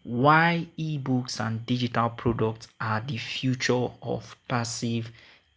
Why ebooks and digital products are the future of passive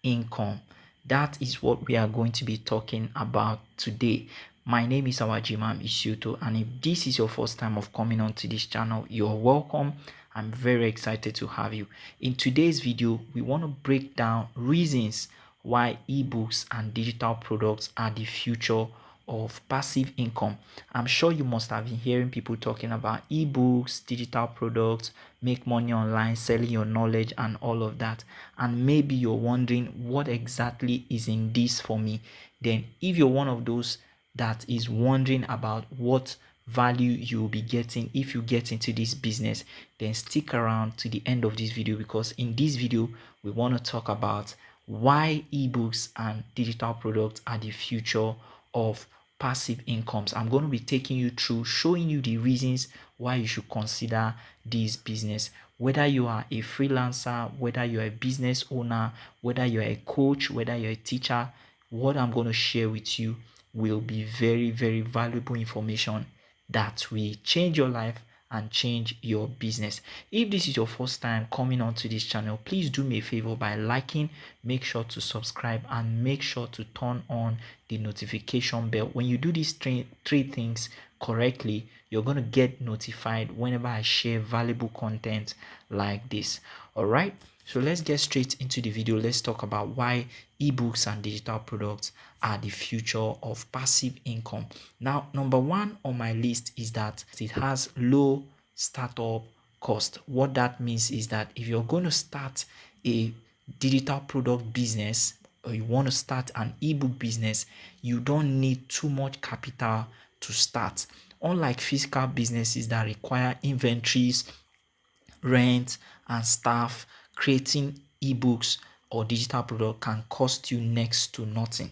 income. That is what we are going to be talking about today. My name is Awajimam Ishuto, and if this is your first time of coming onto this channel, you're welcome. I'm very excited to have you. In today's video, we want to break down reasons why ebooks and digital products are the future of passive income. I'm sure you must have been hearing people talking about ebooks, digital products, make money online, selling your knowledge, and all of that. And maybe you're wondering what exactly is in this for me. Then, if you're one of those that is wondering about what value you'll be getting if you get into this business, then stick around to the end of this video, because in this video we want to talk about why ebooks and digital products are the future of passive incomes. I'm going to be taking you through, showing you the reasons why you should consider this business. Whether you are a freelancer, whether you're a business owner, whether you're a coach, whether you're a teacher, what I'm going to share with you will be very, very valuable information that will change your life and change your business. If this is your first time coming onto this channel, please do me a favor by liking, make sure to subscribe, and make sure to turn on the notification bell. When you do these three things correctly, you're going to get notified whenever I share valuable content like this. All right, so let's get straight into the video. Let's talk about why ebooks and digital products are the future of passive income. Now, number one on my list is that it has low startup cost. What that means is that if you're going to start a digital product business, or you want to start an ebook business, you don't need too much capital to start. Unlike physical businesses that require inventories, rent, and staff, creating ebooks or digital product can cost you next to nothing.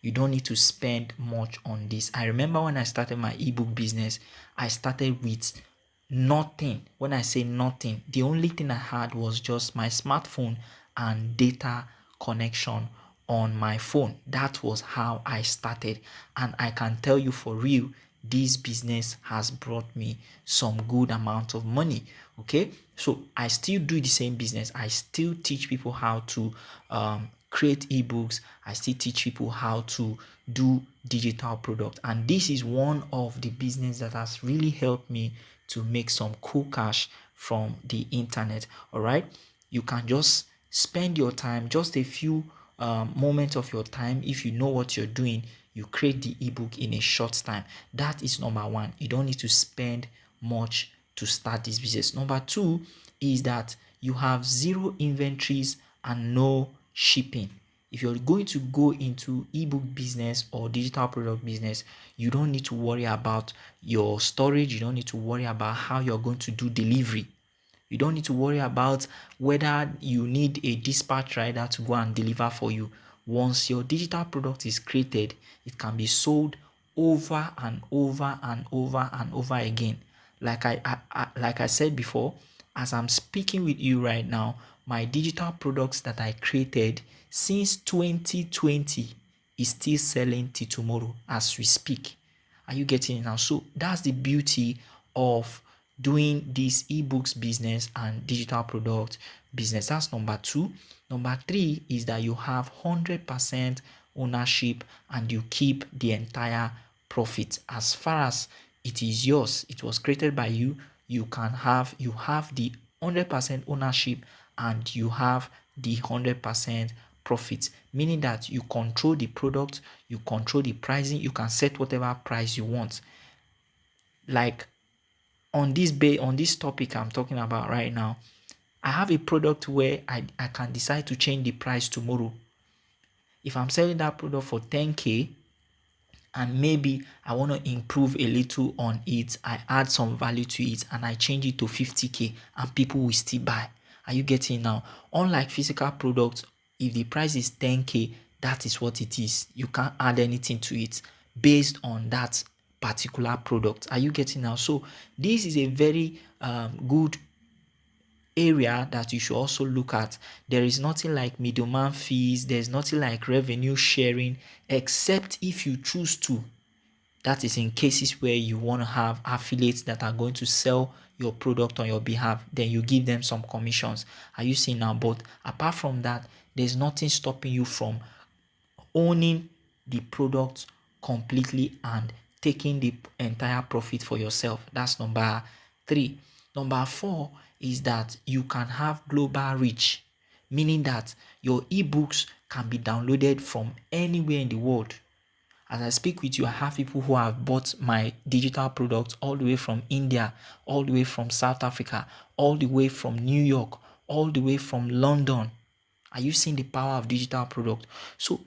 You don't need to spend much on this. I remember when I started my ebook business, I started with nothing. When I say nothing, the only thing I had was just my smartphone and data connection on my phone. That was how I started, and I can tell you for real, this business has brought me some good amount of money. Okay, so I still do the same business. I still teach people how to create ebooks. I still teach people how to do digital product, and this is one of the business that has really helped me to make some cool cash from the internet. All right, you can just spend your time, just a few moments of your time. If you know what you're doing, you create the ebook in a short time. That is number one. You don't need to spend much to start this business. Number two is that you have zero inventories and no shipping. If you're going to go into ebook business or digital product business, you don't need to worry about your storage. You don't need to worry about how you're going to do delivery. You don't need to worry about whether you need a dispatch rider to go and deliver for you. Once your digital product is created, it can be sold over and over and over and over again. Like I said before, as I'm speaking with you right now, my digital products that I created since 2020 is still selling till tomorrow as we speak. Are you getting it now? So that's the beauty of doing this ebooks business and digital product business. That's number two. Number three is that you have 100% ownership and you keep the entire profit. As far as it is yours, it was created by you, you have the 100% ownership and you have the 100% profit, meaning that you control the product, you control the pricing, you can set whatever price you want. Like on this topic I'm talking about right now, I have a product where I can decide to change the price tomorrow. If I'm selling that product for 10k and maybe I want to improve a little on it, I add some value to it and I change it to 50k and people will still buy. Are you getting now? Unlike physical products, if the price is 10k, that is what it is. You can't add anything to it based on that particular product. Are you getting now? So this is a very good area that you should also look at. There is nothing like middleman fees. There's nothing like revenue sharing, except if you choose to. That is in cases where you want to have affiliates that are going to sell your product on your behalf. Then you give them some commissions. Are you seeing now? But apart from that, there's nothing stopping you from owning the product completely and taking the entire profit for yourself. That's number 3. Number 4 is that you can have global reach, meaning that your ebooks can be downloaded from anywhere in the world. As I speak with you, I have people who have bought my digital products all the way from India, all the way from South Africa, all the way from New York, all the way from London. Are you seeing the power of digital product? So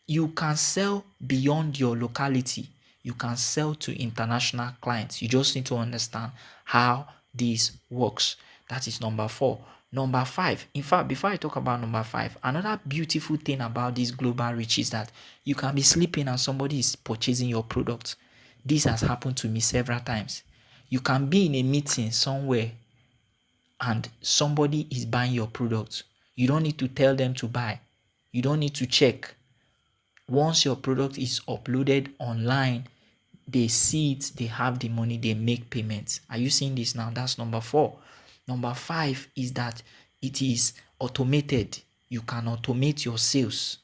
you can sell beyond your locality. You can sell to international clients. You just need to understand how this works. That is number 4. Number 5. In fact, before I talk about number 5, another beautiful thing about this global reach is that you can be sleeping and somebody is purchasing your product. This has happened to me several times. You can be in a meeting somewhere and somebody is buying your product. You don't need to tell them to buy. You don't need to check. Once your product is uploaded online, they see it, they have the money, they make payments. Are you seeing this now? That's number 4. Number 5 is that it is automated. You can automate your sales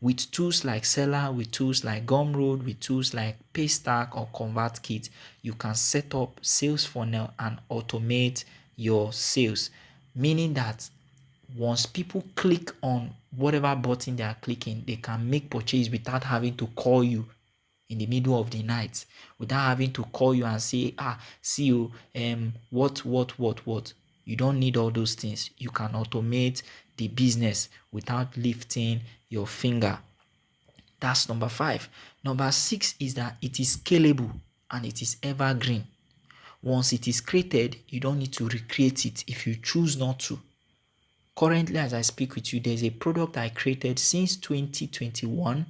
with tools like Selar, with tools like Gumroad, with tools like Paystack or ConvertKit. You can set up sales funnel and automate your sales, meaning that once people click on whatever button they are clicking, they can make purchase without having to call you in the middle of the night, without having to call you and say, see you, what. You don't need all those things. You can automate the business without lifting your finger. That's number 5. Number 6 is that it is scalable and it is evergreen. Once it is created, you don't need to recreate it if you choose not to. Currently, as I speak with you, there's a product I created since 2021.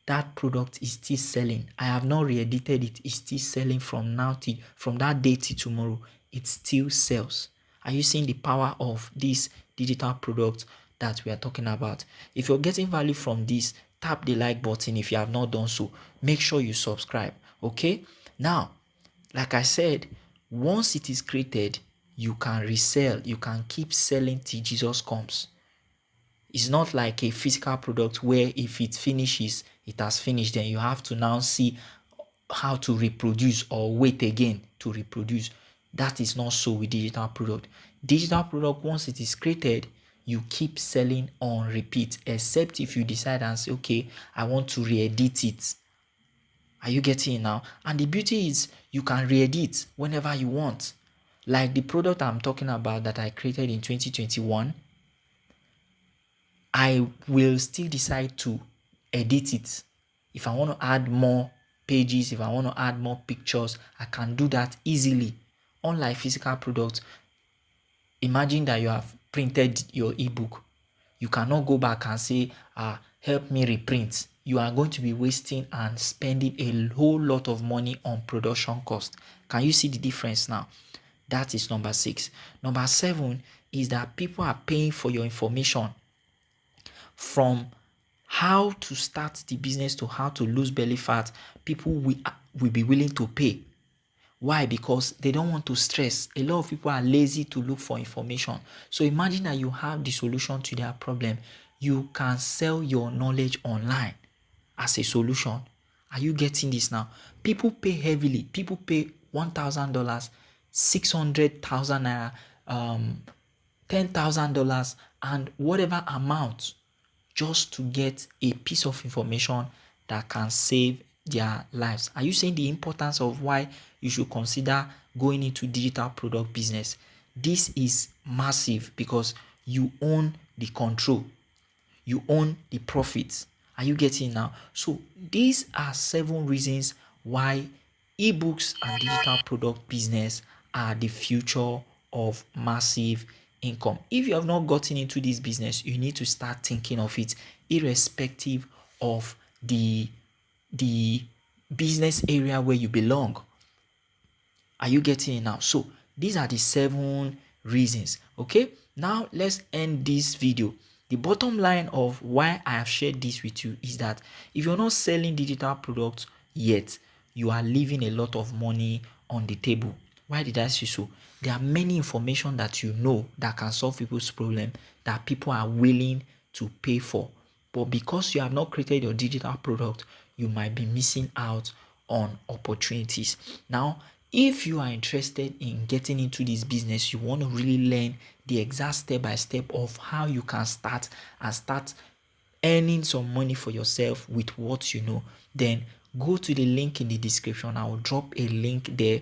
That product is still selling. I have not re-edited it. It's still selling from that day to tomorrow. It still sells. Are you seeing the power of this digital product that we are talking about? If you're getting value from this, tap the like button if you have not done so. Make sure you subscribe. Okay? Now, like I said, once it is created, you can resell. You can keep selling till Jesus comes. It's not like a physical product where if it finishes, it has finished. Then you have to now see how to reproduce or wait again to reproduce. That is not so with digital product. Digital product, once it is created, you keep selling on repeat, except if you decide and say, okay, I want to re-edit it. Are you getting it now? And the beauty is you can re-edit whenever you want. Like the product I'm talking about that I created in 2021, I will still decide to edit it. If I want to add more pages, if I want to add more pictures, I can do that easily. Unlike physical products, imagine that you have printed your ebook. You cannot go back and say, help me reprint. You are going to be wasting and spending a whole lot of money on production cost. Can you see the difference now? That is number 6. Number 7 is that people are paying for your information. From how to start the business to how to lose belly fat, people will be willing to pay. Why? Because they don't want to stress. A lot of people are lazy to look for information. So imagine that you have the solution to their problem. You can sell your knowledge online as a solution. Are you getting this now? People pay heavily. People pay $1,000, 600,000 naira, $10,000, and whatever amount just to get a piece of information that can save their lives. Are you seeing the importance of why you should consider going into digital product business? This is massive because you own the control. You own the profits. Are you getting now? So these are 7 reasons why ebooks and digital product business are the future of massive income. If you have not gotten into this business, you need to start thinking of it irrespective of the business area where you belong. Are you getting it now? So these are the 7 reasons. Okay, now let's end this video. The bottom line of why I have shared this with you is that if you're not selling digital products yet, you are leaving a lot of money on the table. Why did I say so? There are many information that you know that can solve people's problem that people are willing to pay for. But because you have not created your digital product, you might be missing out on opportunities. Now, if you are interested in getting into this business, you want to really learn the exact step by step of how you can start and start earning some money for yourself with what you know, then go to the link in the description. I will drop a link there.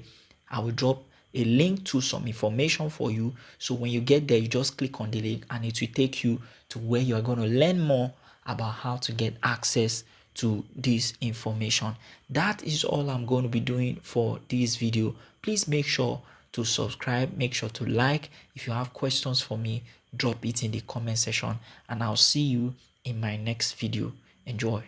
I will drop a link to some information for you. So when you get there, you just click on the link and it will take you to where you are going to learn more about how to get access to this information. That is all I'm going to be doing for this video. Please make sure to subscribe, make sure to like. If you have questions for me, drop it in the comment section and I'll see you in my next video. Enjoy.